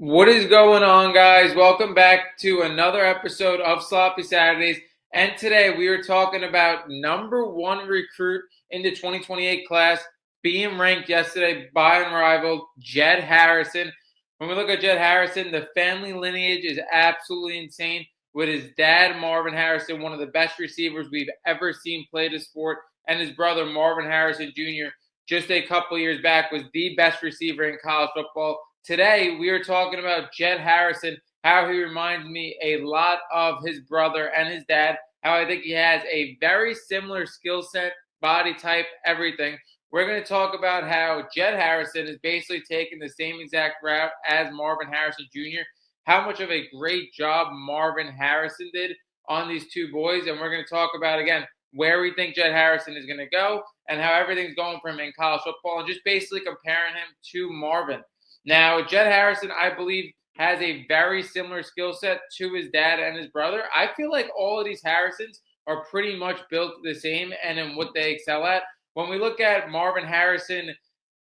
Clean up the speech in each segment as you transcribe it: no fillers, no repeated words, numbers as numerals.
What is going on, guys? Welcome back to another episode of Sloppy Saturdays. And today we are talking about number one recruit in the 2028 class, being ranked yesterday by unrivaled Jett Harrison. When we look at Jett Harrison, the family lineage is absolutely insane. With his dad, Marvin Harrison, one of the best receivers we've ever seen play the sport, and his brother, Marvin Harrison Jr., just a couple years back was the best receiver in college football. Today, we are talking about Jett Harrison, how he reminds me a lot of his brother and his dad, how I think he has a very similar skill set, body type, everything. We're going to talk about how Jett Harrison is basically taking the same exact route as Marvin Harrison Jr., how much of a great job Marvin Harrison did on these two boys, and we're going to talk about, again, where we think Jett Harrison is going to go and how everything's going for him in college football and just basically comparing him to Marvin. Now, Jett Harrison, I believe, has a very similar skill set to his dad and his brother. I feel like all of these Harrisons are pretty much built the same and in what they excel at. When we look at Marvin Harrison,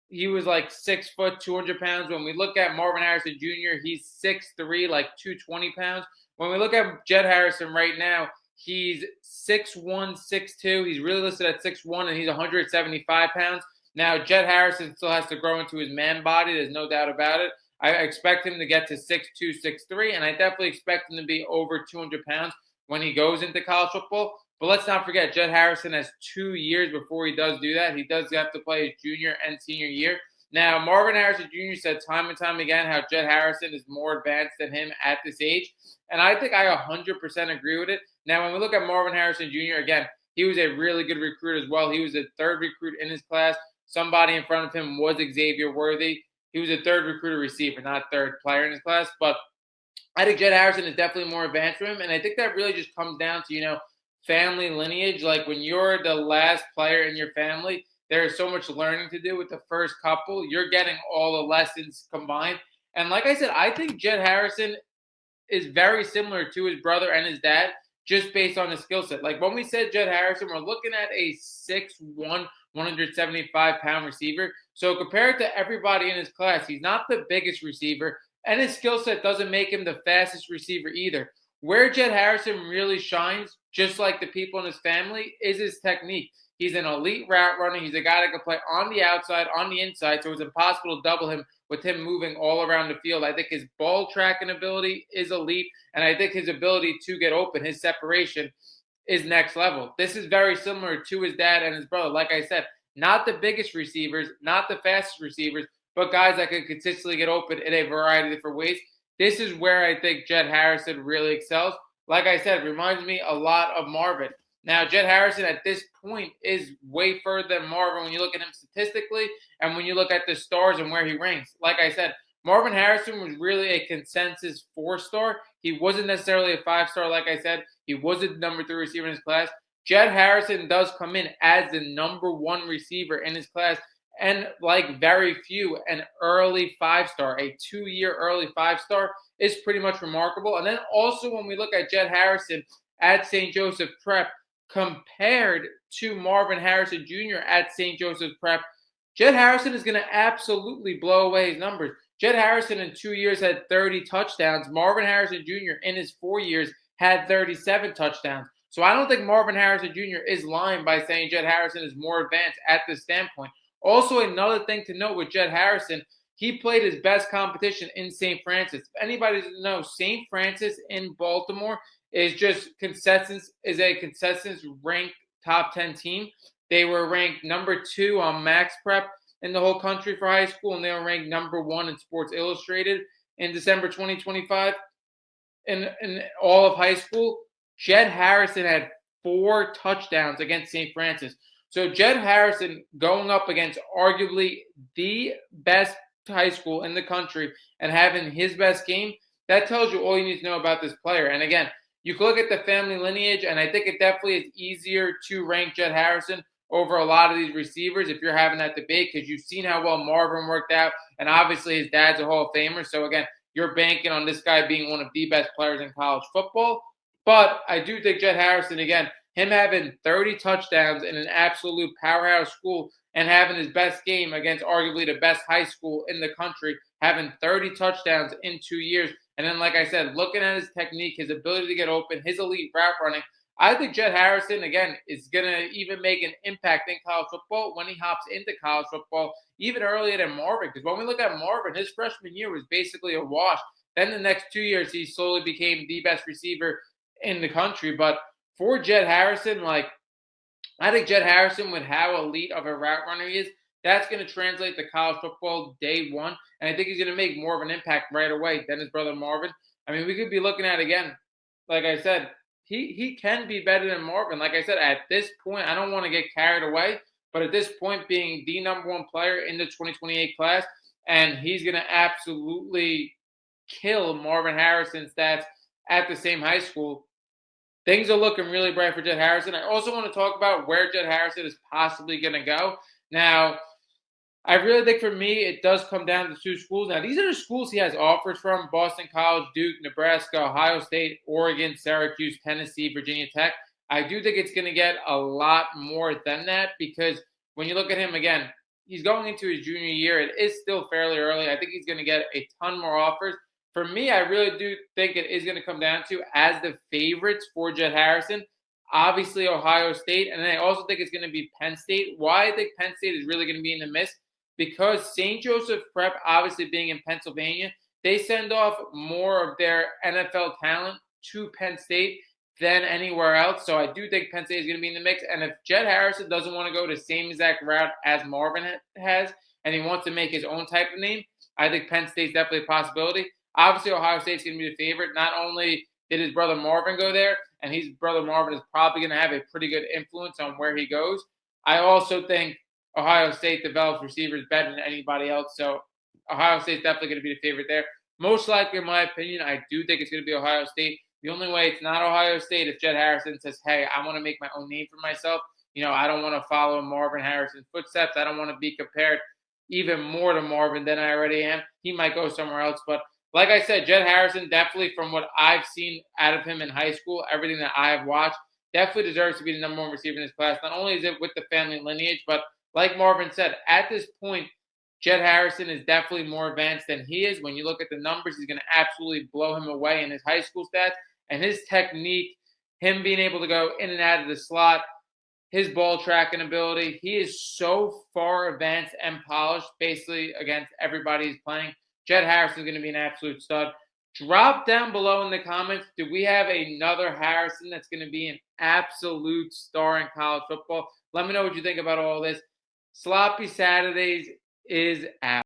he was like 6 foot, 200 pounds. When we look at Marvin Harrison Jr., he's 6'3", like 220 pounds. When we look at Jett Harrison right now, he's 6'1", 6'2". He's really listed at 6'1", and he's 175 pounds. Now, Jett Harrison still has to grow into his man body. There's no doubt about it. I expect him to get to 6'2", 6'3", and I definitely expect him to be over 200 pounds when he goes into college football. But let's not forget, Jett Harrison has 2 years before he does do that. He does have to play his junior and senior year. Now, Marvin Harrison Jr. said time and time again how Jett Harrison is more advanced than him at this age, and I think I 100% agree with it. Now, when we look at Marvin Harrison Jr., again, he was a really good recruit as well. He was the third recruit in his class. Somebody in front of him was Xavier Worthy. He was a third recruiter receiver, not third player in his class. But I think Jett Harrison is definitely more advanced from him. And I think that really just comes down to, family lineage. Like when you're the last player in your family, there is so much learning to do with the first couple. You're getting all the lessons combined. And like I said, I think Jett Harrison is very similar to his brother and his dad just based on his skill set. Like when we said Jett Harrison, we're looking at a 6'1", 175-pound receiver. So compared to everybody in his class, he's not the biggest receiver, and his skill set doesn't make him the fastest receiver either. Where Jett Harrison really shines, just like the people in his family, is his technique. He's an elite route runner. He's a guy that can play on the outside, on the inside, so it's impossible to double him with him moving all around the field. I think his ball tracking ability is elite, and I think his ability to get open, his separation, is next level. This is very similar to his dad and his brother. Like I said, not the biggest receivers, not the fastest receivers, but guys that can consistently get open in a variety of different ways. This is where I think Jett Harrison really excels. Like I said, reminds me a lot of Marvin. Now, Jett Harrison at this point is way further than Marvin when you look at him statistically and when you look at the stars and where he ranks. Like I said, Marvin Harrison was really a consensus 4-star. He wasn't necessarily a 5-star, like I said. He was a number 3 receiver in his class. Jett Harrison does come in as the number 1 receiver in his class, and like very few, an early 5-star, a 2-year early 5-star is pretty much remarkable. And then also when we look at Jett Harrison at St. Joseph Prep compared to Marvin Harrison Jr. at St. Joseph Prep, Jett Harrison is going to absolutely blow away his numbers. Jett Harrison in 2 years had 30 touchdowns. Marvin Harrison Jr. in his 4 years had 37 touchdowns. So I don't think Marvin Harrison Jr. is lying by saying Jett Harrison is more advanced at this standpoint. Also, another thing to note with Jett Harrison, he played his best competition in St. Francis. If anybody doesn't know, St. Francis in Baltimore is a consensus ranked top 10 team. They were ranked number 2 on Max Prep in the whole country for high school, and they were ranked number 1 in Sports Illustrated in December 2025 in all of high school. Jett Harrison had 4 touchdowns against St. Francis. So Jett Harrison going up against arguably the best high school in the country and having his best game, that tells you all you need to know about this player. And again, you can look at the family lineage, and I think it definitely is easier to rank Jett Harrison over a lot of these receivers if you're having that debate, because you've seen how well Marvin worked out, and obviously his dad's a Hall of Famer. So again, you're banking on this guy being one of the best players in college football. But I do think Jett Harrison, again, him having 30 touchdowns in an absolute powerhouse school and having his best game against arguably the best high school in the country, having 30 touchdowns in 2 years. And then, like I said, looking at his technique, his ability to get open, his elite route running, I think Jett Harrison, again, is going to even make an impact in college football when he hops into college football, even earlier than Marvin. Because when we look at Marvin, his freshman year was basically a wash. Then the next 2 years, he slowly became the best receiver in the country. But for Jett Harrison, I think Jett Harrison, with how elite of a route runner he is, that's going to translate to college football day one. And I think he's going to make more of an impact right away than his brother Marvin. I mean, we could be looking at, again, like I said, he can be better than Marvin. Like I said, at this point, I don't want to get carried away. But at this point, being the number one player in the 2028 class, and he's going to absolutely kill Marvin Harrison's stats at the same high school. Things are looking really bright for Jett Harrison. I also want to talk about where Jett Harrison is possibly going to go. Now, I really think for me, it does come down to 2 schools. Now, these are the schools he has offers from: Boston College, Duke, Nebraska, Ohio State, Oregon, Syracuse, Tennessee, Virginia Tech. I do think it's going to get a lot more than that, because when you look at him, again, he's going into his junior year. It is still fairly early. I think he's going to get a ton more offers. For me, I really do think it is going to come down to, as the favorites for Jett Harrison, obviously Ohio State, and then I also think it's going to be Penn State. Why I think Penn State is really going to be in the mix? Because St. Joseph Prep, obviously being in Pennsylvania, they send off more of their NFL talent to Penn State than anywhere else. So I do think Penn State is going to be in the mix. And if Jett Harrison doesn't want to go the same exact route as Marvin has, and he wants to make his own type of name, I think Penn State's definitely a possibility. Obviously, Ohio State's going to be the favorite. Not only did his brother Marvin go there, and his brother Marvin is probably going to have a pretty good influence on where he goes, I also think Ohio State develops receivers better than anybody else. So Ohio State's definitely going to be the favorite there. Most likely, in my opinion, I do think it's going to be Ohio State. The only way it's not Ohio State if Jett Harrison says, hey, I want to make my own name for myself. I don't want to follow Marvin Harrison's footsteps. I don't want to be compared even more to Marvin than I already am. He might go somewhere else. But like I said, Jett Harrison, definitely from what I've seen out of him in high school, everything that I have watched, definitely deserves to be the number one receiver in this class. Not only is it with the family lineage, but like Marvin said, at this point, Jett Harrison is definitely more advanced than he is. When you look at the numbers, he's going to absolutely blow him away in his high school stats. And his technique, him being able to go in and out of the slot, his ball tracking ability, he is so far advanced and polished basically against everybody he's playing. Jett Harrison is going to be an absolute stud. Drop down below in the comments, do we have another Harrison that's going to be an absolute star in college football? Let me know what you think about all this. Sloppy Saturdays is out.